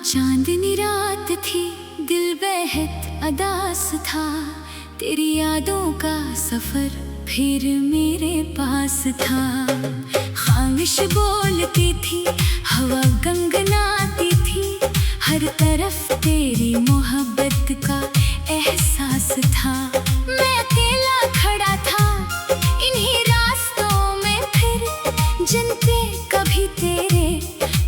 चांदनी रात थी, दिल बेहद अदास था। तेरी यादों का सफर फिर मेरे पास था। खामिश बोलती थी, हवा गंगनाती थी। हर तरफ तेरी मोहब्बत का एहसास था। मैं अकेला खड़ा था इन्हीं रास्तों में, फिर जिन पे कभी तेरे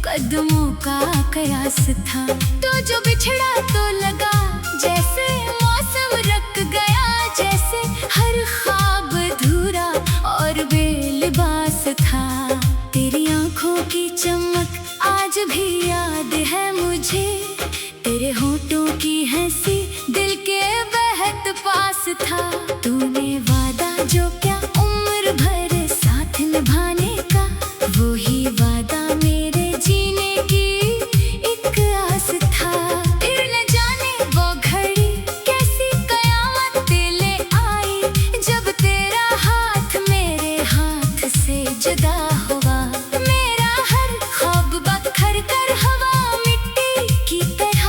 कदमों का कयास था। तो जो बिछड़ा तो लगा जैसे मौसम रख गया, जैसे हर ख्वाब अधूरा और बेलिबास था। तेरी आंखों की चमक आज भी याद है मुझे, तेरे होठों की हंसी दिल के बेहद पास था। तूने वादा जो क्या उम्र भर साथ निभाने का, वो ही वादा मेरे जीने की एक आस था। फिर न जाने वो घड़ी कैसी कयामत ले आई, जब तेरा हाथ मेरे हाथ से जुदा हुआ। मेरा हर ख्वाब बखर कर हवा मिट्टी की तरह,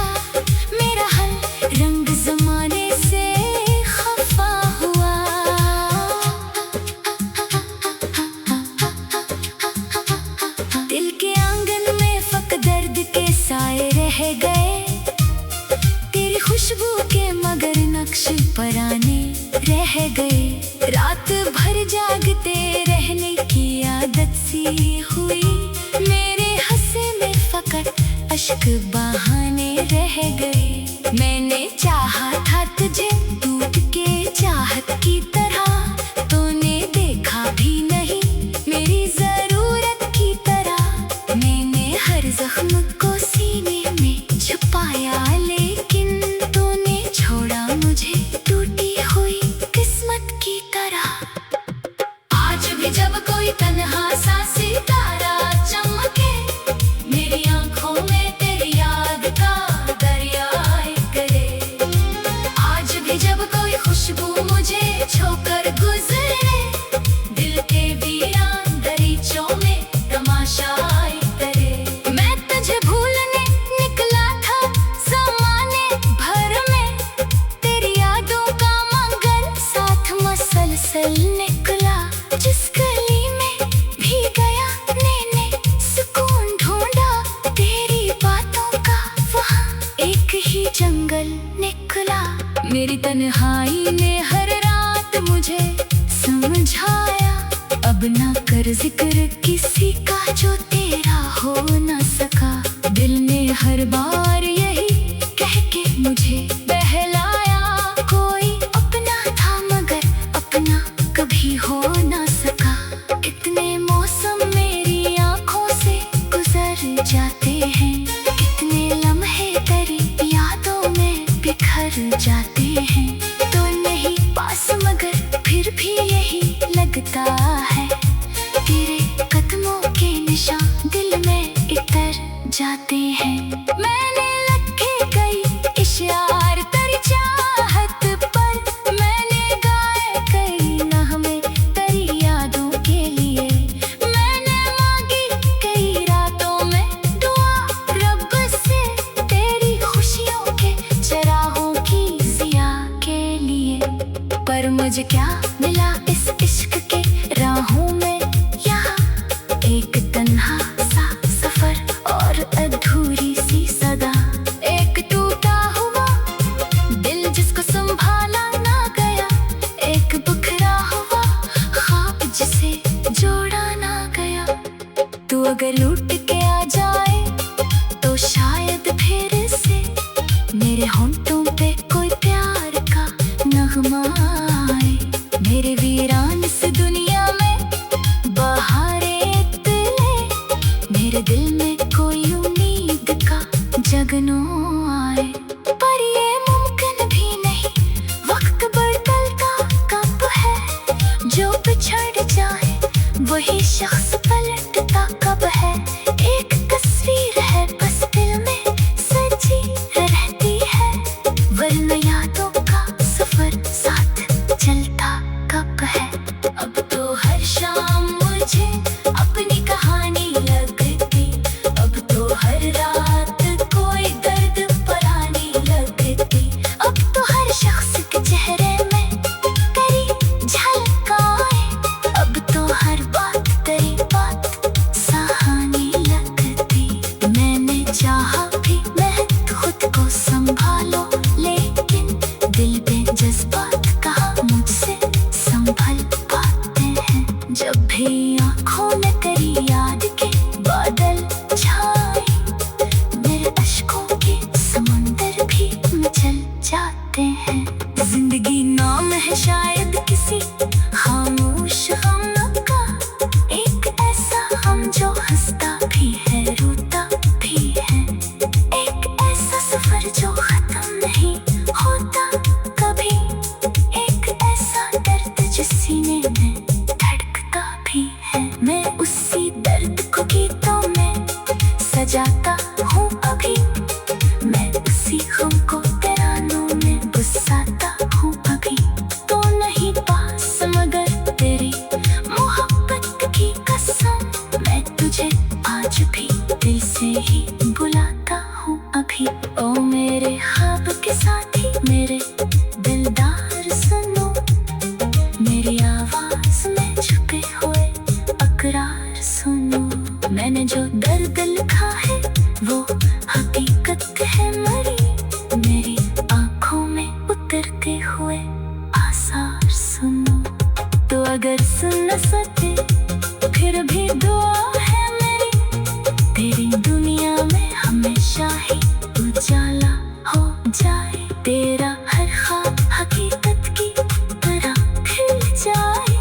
मेरा हर रंग जमाने से खफा हुआ। दिल के आंगन में फक दर्द के साए रह गए, तेरी खुशबू के मगर नक्श पराने रह गए। रात भर जागते रहने की आदत सी हुई, मेरे हंसे में फकत अश्क बहाने रह गए। मैंने चाहा था तुझे टूट के चाहत की तरह, तूने देखा भी नहीं मेरी जरूरत की तरह। मैंने हर जख्म को सीने में छुपाया, लेकिन तूने छोड़ा मुझे टूटी हुई किस्मत की तरह। आज भी जब कोई तन्हा सा सितारा चमके, मेरी आंखों में तेरी याद का दरिया करे। आज भी जब कोई खुशबू मुझे छोकर गुजरे, दिल के वीरान दरीचों में तमाशा करे। मैं तुझे भूलने निकला था ज़माने भर में, तेरी यादों का मगर साथ मसलसल निकला। जिस गली में भी गया मैंने सुकून ढूंढा, तेरी बातों का वहाँ एक ही जंगल निकला। मेरी तन्हाई ने हर रात मुझे समझाया, अब ना कर जिक्र किसी का जो तेरा हो ना सका। दिल ने हर बार यही कह के मुझे बहलाया, कोई अपना था मगर अपना कभी हो ना सका। कितने मौसम मेरी आंखों से गुजर जाते हैं, कितने लम्हे तेरी यादों में बिखर जाते हैं। तो नहीं पास मगर फिर भी यही लगता है, तेरे कदमों के निशान दिल में इतर जाते हैं। मैंने लिखे कई इशार तेरी चाहत पर, मैंने गाए कई नगमे तेरी यादों के लिए। मैंने मांगी कई रातों में दुआ रब से, तेरी खुशियों के चरागों की जिया के लिए। पर मुझे क्या मिला इस इश्क के राहों में, यहाँ एक तन्हा सा सफर और अधूरी सी सदा। एक टूटा हुआ दिल जिसको संभाला ना गया, एक बिखरा हुआ ख्वाब जिसे जोड़ा ना गया। तू अगर लौट के आ जाए तो शायद फिर से मेरे होंठों पे कोई प्यार का नगमा आए। मेरे वीरान इस दुनिया में बहारें तले, मेरे दिल में कोई उम्मीद का जगनो आए। पर ये मुमकिन भी नहीं, वक्त बदलता कब है, जो बिछड़ जाए वही शख्स पलटता कब है, एक तस्वीर है बस दिल में सजी रहती है, वरना यादों का सफर साथ चलता कब है। अब तो हर शाम मुझे अपनी कहानी लगती, अब तो हर रात कोई दर्द परानी लगती, अब तो हर शख्स के चेहरे में तेरी झलक आए, अब तो हर बात तेरी बात सहानी लगती। मैंने चाहा भी मैं खुद को संभालो, लेकिन दिल पे जज्बात कहाँ मुझसे संभल पाते हैं। जब भी आँखों में तेरी याद के बादल छाए, मेरे अश्कों के समुंदर भी मचल जाते हैं। जिंदगी नाम है शायद किसी खामोश गम का, एक ऐसा हम जो हंसता भी है रोता भी है, एक ऐसा सफर जो खत्म नहीं होता कभी, एक ऐसा दर्द जो सीने में धड़कता भी है। मैं उसी दर्द को गीतों में सजाता हूँ अभी, मैं उसी गम को तरानों में बसाता हूँ अभी। तो नहीं पास मगर तेरी मोहब्बत की कसम, मैं तुझे आज भी दिल से ही बुलाता हूँ अभी। ओ मेरे ख्वाब के साथी मेरे दिलदार सुनो, मेरी आवाज में छुपे हुए अकरार सुनो। मैंने जो दर्द लिखा है वो हकीकत है मरी, मेरी आँखों में उतरते हुए आसार सुनो। तो अगर सुन न सके फिर भी दुआ है मेरी, तेरी दुनिया में हमेशा ही उजाला हो जाए, तेरा हर ख्वाब हकीकत की तरह खिल जाए,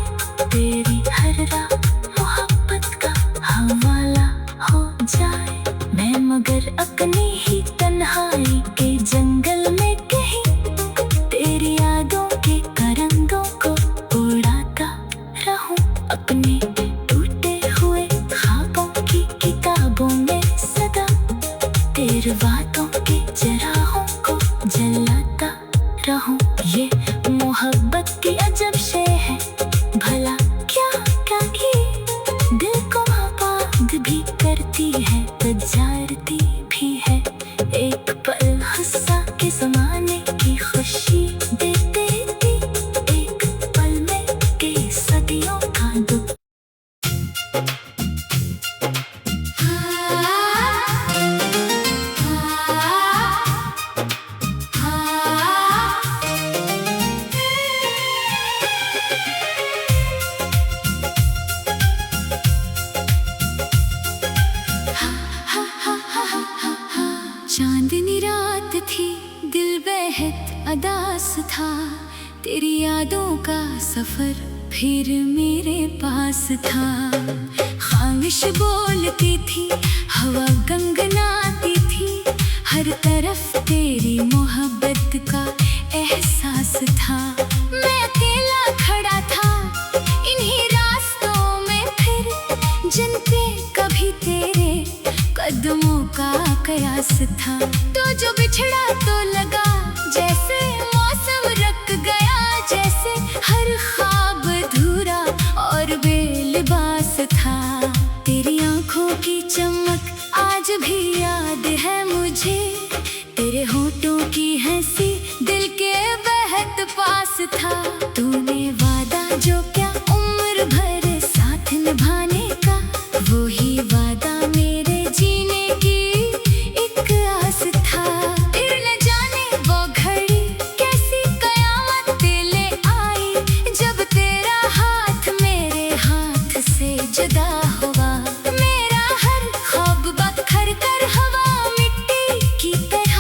तेरी हर रात मोहब्बत का हवाला हो जाए। मैं मगर अपनी ही तन्हाई के जंगल में कहीं तेरी यादों के तरंगों को उड़ाता रहूं, अपने टूटे हुए ख्वाबों की किताबों में सदा तेरे वादों के चराहों को जलाता रहूं। ये मोहब्बत की अजब शे है, भला क्या क्या की दिल को आबाद भी करती है, गुजारती भी है। एक पल हंसा के ज़माने की खुशी दे देती, एक पल में कई सदियों का दुख। चांदनी रात थी दिल बेहद अदास था, तेरी यादों का सफर फिर मेरे पास था। खामिश बोलती थी हवा गंगनाती थी, हर तरफ तेरी मोहब्बत का एहसास था। मैं अकेला खड़ा था इन्हीं रास्तों में फिर, जिन पे कभी तेरे कदमों का कयास था। तो जो बिछड़ा तो लगा जैसे मौसम रख गया, जैसे हर ख्वाब अधूरा और बेलिबास था। तेरी आंखों की चमक आज भी याद है मुझे, तेरे होठों की हंसी दिल के बेहद पास था। तूने वादा जो क्या उम्र भर साथ निभाने का, वो ही वादा मेरे जीने की एक आस था। फिर न जाने वो घड़ी कैसी कयामत ले आई, जब तेरा हाथ मेरे हाथ से जुदा हुआ। मेरा हर ख्वाब बखर कर हवा मिट्टी की तरह,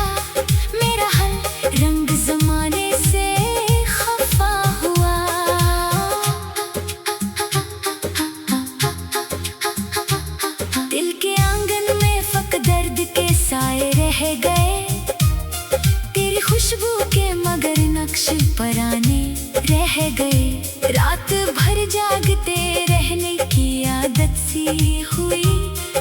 मेरा हर रंग जमाने से खफा हुआ। दिल के आंगन में फक दर्द के साए रह गए, तेरी खुशबू के मगर नक्श पराने रह गए। रात भर जागते रहने की सूरत सी हुई,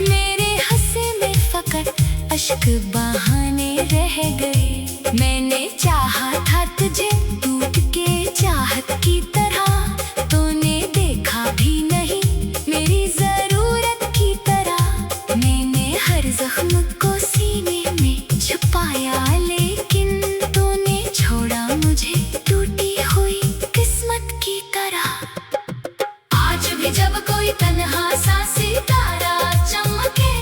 मेरे हंसे में फकत अश्क बहाने रह गए। मैंने चाहा था तुझे टूट के चाहत की तरह, तूने देखा भी नहीं मेरी जरूरत की तरह। मैंने हर जख्म को सीने में छुपाया, लेकिन तूने छोड़ा मुझे टूटी हुई किस्मत की तरह। आज भी जब कोई तन्हा सा सितारा चमके,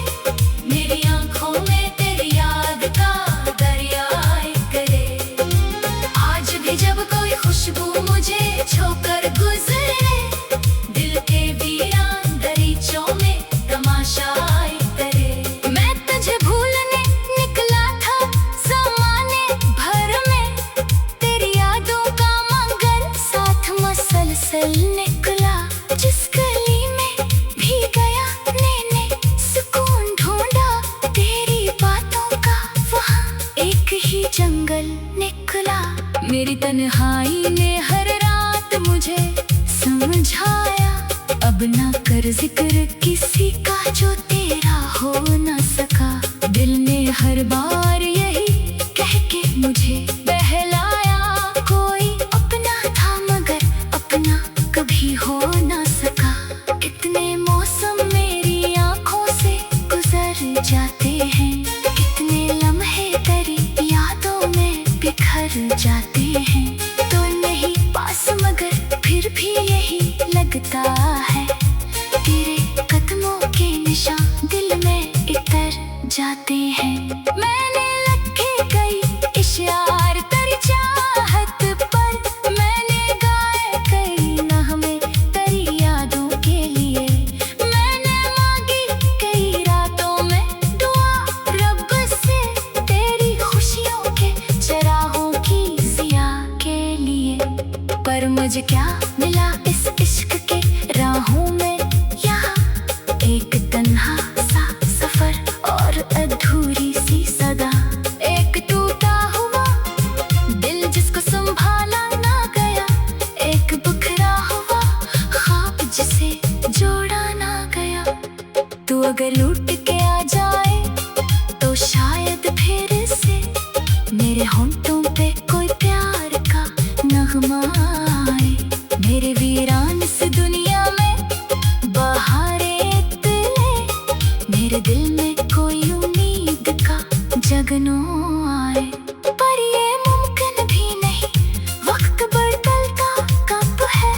मेरी आंखों में तेरी याद का दरिया आए करे। आज भी जब कोई खुशबू मुझे छोकर गुजरे, दिल के वीरान दरीचों में तमाशा आए करे। मैं तुझे भूलने निकला था ज़माने भर में, तेरी यादों का मंगल साथ मसलसल निकला। जिस गली में भी गया मैंने सुकून ढूंढा, तेरी बातों का वहाँ एक ही जंगल निकला। मेरी तन्हाई ने हर रात मुझे समझाया, अब ना कर जिक्र किसी का जो तेरा हो ना सका। दिल ने हर बार यही कह के मुझे बहलाया, कोई अपना था मगर अपना कभी हो ना सका। कितने मौसम मेरी आंखों से गुजर जाते हैं, कितने लम्हे तेरी यादों में बिखर जाते हैं। तो नहीं पास मगर फिर भी यही लगता है, तेरे कदमों के निशान दिल में इतर जाते हैं। मैंने लिखे कई इशार तेरी चाहत पर, मैंने गाए कई नगमे तेरी यादों के लिए। मैंने मांगी कई रातों में दुआ रब से, तेरी खुशियों के चरागों की ज़िया के लिए। पर मुझे क्या मिला इस इश्क के राहों में, यहाँ एक तन्हा सा सफर और अधूरी सी सदा। एक टूटा हुआ दिल जिसको संभाला ना गया, एक बिखरा हुआ ख्वाब जिसे जोड़ा ना गया। तू अगर लौट के आ जाए तो शायद फिर से मेरे होंठों पे कोई प्यार का नगमा आए। मेरे वीरान से दुनिया में बहारें तले, मेरे दिल में कोई उम्मीद का जगनो आए। पर ये मुमकिन भी नहीं, वक्त बदलता कब है,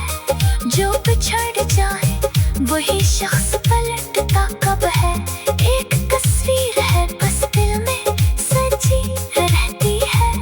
जो बिछड़ जाए वही शख्स पलटता कब है। एक तस्वीर है बस दिल में सजी रहती है,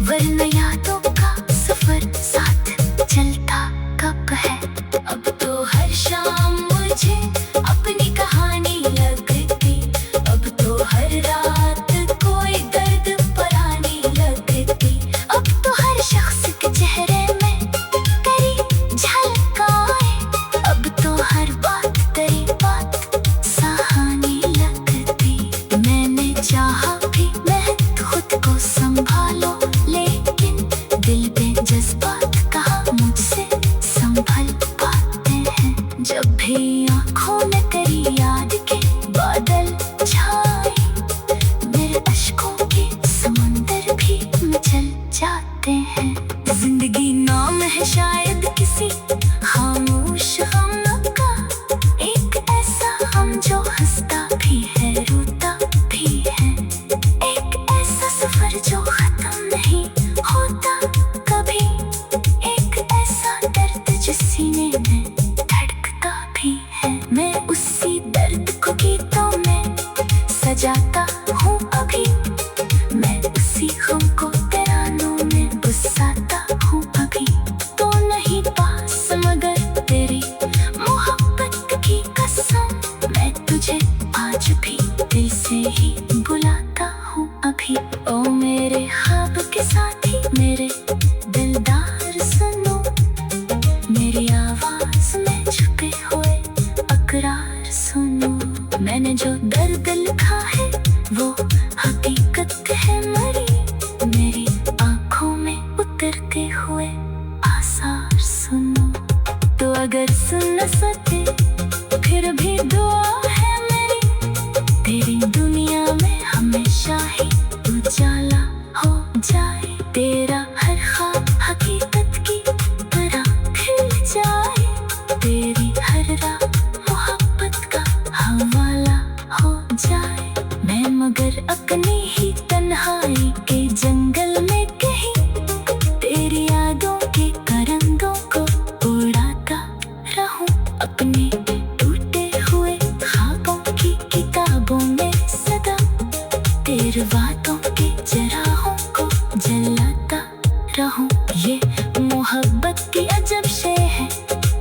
वरना यादों का सफर साथ चलता कब है। अब तो हर शाम मुझे अपनी कहानी लगती, अब तो हर रात कोई दर्द परानी लगती। अब तो हर शख्स के चेहरे में तेरी झलक आए, अब तो हर बात तेरी बात सहानी लगती। मैंने चाहा भी मैं खुद को संभालो, लेकिन दिल पे जज्बात कहाँ मुझसे संभल पाते हैं। जब भी आँखों में तेरी याद के बादल छाए, मेरे अश्कों के समंदर भी मचल जाते हैं। जिंदगी नाम है शायद किसी खामोश गम का, एक ऐसा हम जो हंसता भी है रोता भी है, एक ऐसा सफर जो खत्म नहीं होता कभी, एक ऐसा दर्द जो सीने में धड़कता भी है। मैं उसी दर्द को गीतों में सजाता हूँ अभी, मैं उसी गम को तरानों में बसाता हूँ अभी। तो नहीं पास मगर तेरी मोहब्बत की कसम, मैं तुझे आज भी दिल से ही बुलाता हूँ अभी। ओ मेरे ख्वाब के साथी मेरे दिलदार सुनो, मेरी आवाज में छुपे हुए अकरार सुनो। मैंने जो दर्द लिखा है वो हकीकत है मरी, मेरी आंखों में उतरते हुए आसार सुनो। तो अगर सुन न सके फिर भी फिर अपनी ही तन्हाई के जंगल में कहीं तेरी यादों के तरंगों को उड़ाता रहूं। अपने टूटे हुए ख्वाबों की किताबों में सदा तेरे वादों के चराहों को जलाता रहूं। ये मोहब्बत की अजब शे है,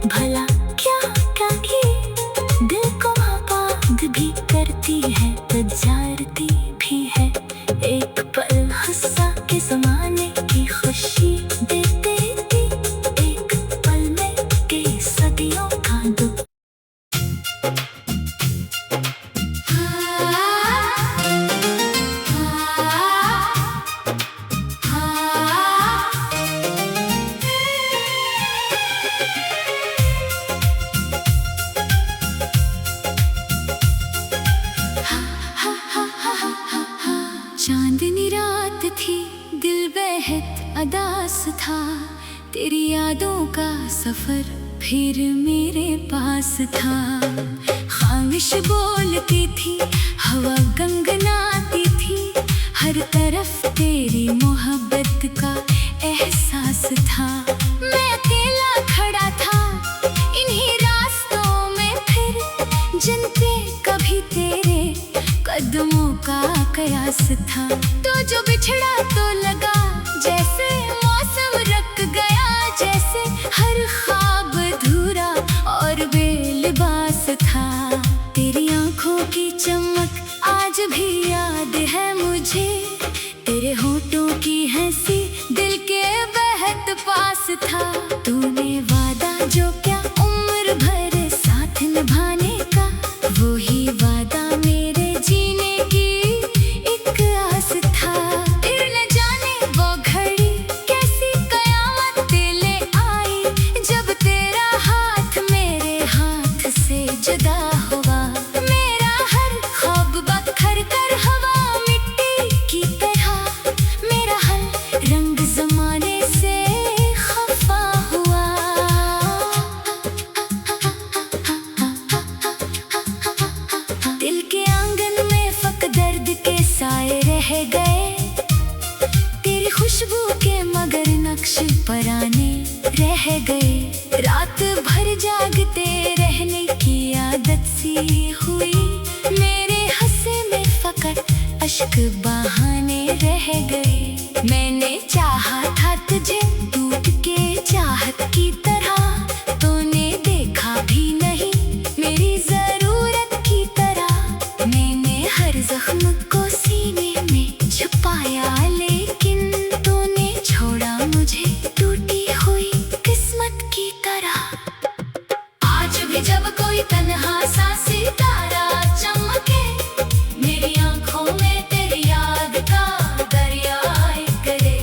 भला क्या ये दिल को आबाद भी करती है, गुजारती भी है। एक पल हंसा के ज़माने की खुशी दे देती, एक पल में के सदियों का दुख। चांदनी रात थी, दिल बेहद अदास था, तेरी यादों का सफर फिर मेरे पास था। खामिश बोलती थी, हवा गंगनाती थी, हर तरफ तेरी मोहब्बत का एहसास था। मैं अकेला खड़ा था इन्हीं रास्तों में, फिर जिन पे कभी तेरे कदमों का कयास था। तो जो बिछड़ा तो लगा जैसे मौसम रख गया, जैसे हर ख्वाब अधूरा और बेलिबास था। तेरी आंखों की चमक आज भी याद है मुझे, तेरे होठों की हंसी दिल के बेहद पास था। तूने वादा जो क्या उम्र भर साथ निभाने का, वो ही वादा मेरे जीने की एक आस था। फिर न जाने वो घड़ी कैसी कयामत ले आई, जब तेरा हाथ मेरे हाथ से जुदा हुआ। मेरा हर ख्वाब बखर कर हवा मिट्टी की तरह, मेरा हर रंग ज़माने से खफा हुआ। दिल के आंगन में फक दर्द के साए रह गए, तेरी खुशबू के मगर नक्श पराने रह गए। रात भर जागते रहने की आदत सी हुई, मेरे हंसे में फकत अश्क बहाने रह गए। मैंने चाहा था तुझे टूट के चाहत की तरह, तूने देखा भी नहीं मेरी जरूरत की तरह। मैंने हर जख्म को सीने में छुपाया, लेकिन तूने छोड़ा मुझे टूटी हुई किस्मत की तरह। आज भी जब कोई तन्हा सा सितारा चमके, मेरी आंखों में तेरी याद का दरिया आए करे।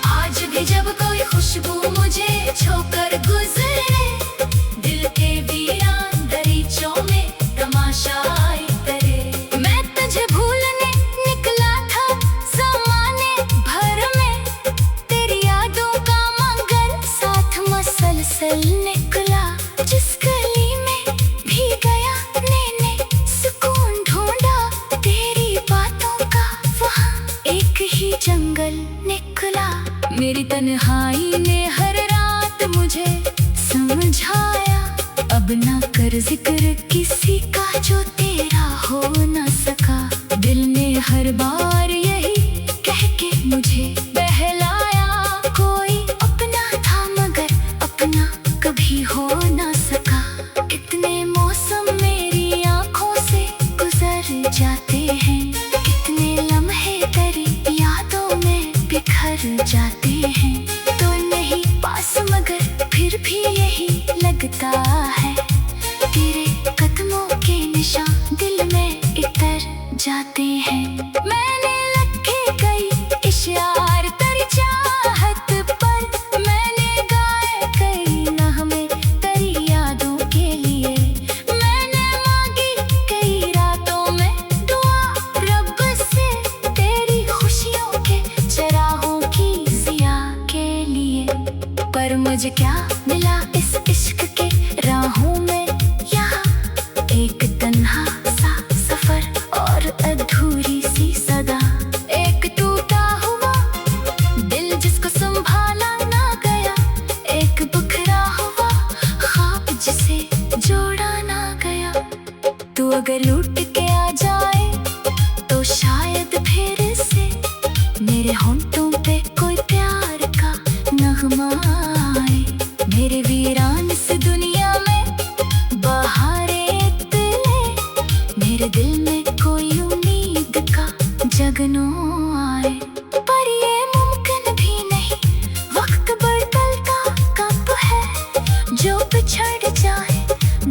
आज भी जब कोई खुशबू मुझे छोकर गुजरे, दिल के वीरान दरीचों में तमाशा आए करे। मैं तुझे भूलने निकला था ज़माने भर में, तेरी यादों का मंगल साथ मसलसल निकला। जिस गली में भी गया मैंने सुकून ढूंढा, तेरी बातों का वहाँ एक ही जंगल निकला। मेरी तन्हाई ने हर रात मुझे समझाया, अब ना कर जिक्र किसी का जो तेरा हो ना सका। दिल ने हर बार यही कह के मुझे बहलाया, कोई अपना था मगर अपना कभी हो ना सका। कितने मौसम मेरी आंखों से गुजर जाते हैं, कितने लम्हे तेरी यादों में बिखर जाते हैं। तो नहीं पास मगर फिर भी यही लगता है, तेरे कदमों के निशान दिल में इतर जाते हैं। मैंने लिखे कई इशार तेरी चाहत पर, मैंने गाए कई नगमे तेरी यादों के लिए। मैंने मांगी कई रातों में दुआ रब से, तेरी खुशियों के चराहों की जिया के लिए। पर मुझे क्या मिला इस इश्क के राहों में, यहाँ एक तन्हा सा सफर और अधूरी अगर लूट के आ जाए तो शायद फिर से मेरे होंठों पे कोई प्यार का नगमा आए। मेरे वीरान से दुनिया में बहारें तले, मेरे दिल में कोई उम्मीद का जगनो आए। पर ये मुमकिन भी नहीं, वक्त बदलता कब है, जो बिछड़ जाए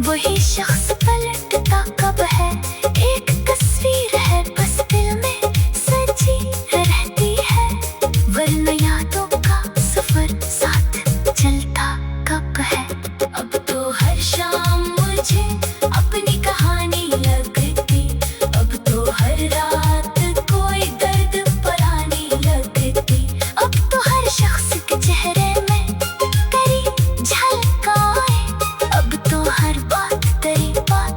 वही शख्स पलटता कब है। एक तस्वीर है बस दिल में सजी रहती है, वरना यादों का सफर साथ चलता कब है। अब तो हर शाम मुझे अपनी कहानी लगती, अब तो हर रात कोई दर्द परानी लगती। अब तो हर शख्स के चेहरे में तेरी झलक आए, अब तो हर बात तेरी बात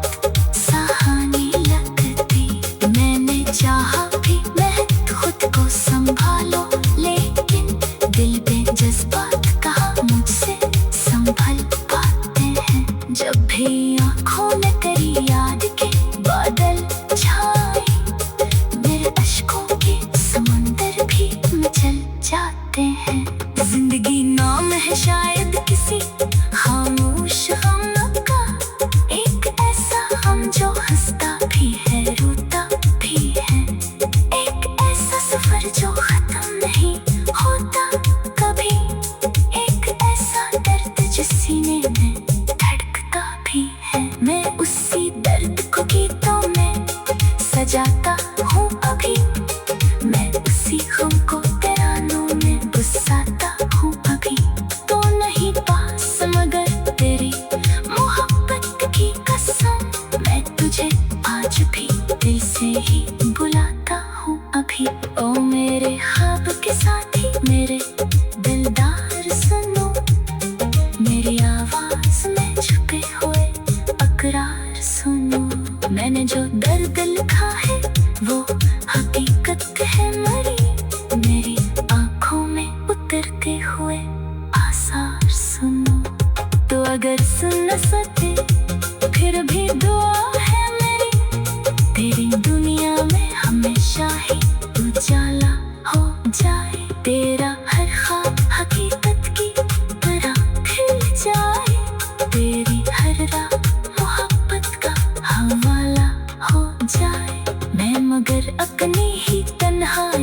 सहानी लगती। मैंने चाहा भी मैं खुद को संभालो, लेकिन दिल पे जज्बात कहाँ मुझसे संभल पाते हैं। जब भी आँखों में तेरी याद के बादल छाए, मेरे अश्कों के समुंदर भी मचल जाते हैं। जिंदगी नाम है शायद किसी खामोश गम का, एक ऐसा हम जो हंसता भी है रोता भी है, एक ऐसा सफर जो खत्म नहीं होता कभी, एक ऐसा दर्द जो सीने में धड़कता भी है। मैं उसी दर्द को गीतों में सजाता हूँ अभी, मैं उसी गम को तरानों में बसाता हूँ अभी। तो नहीं पास मगर तेरी मोहब्बत की कसम, मैं तुझे आज भी दिल से ही बुलाता हूँ अभी। ओ मेरे ख्वाब के साथी, मेरे दिलदार सुनो, मेरी आवाज में छुपे हुए अकरार सुनो। मैंने जो दर्द लिखा है वो हकीकत है मरी, मेरी आंखों में उतरते हुए आसार सुनो। तो अगर सुन न सके फिर भी दुआ है मेरी, तेरी दुनिया में हमेशा ही उजाला हो जाए, तेरा हर ख्वाब हकीकत की तरह खिल जाए, तेरी हर रात मोहब्बत का हवाला हो जाए। मैं मगर अपनी ही तन्हाई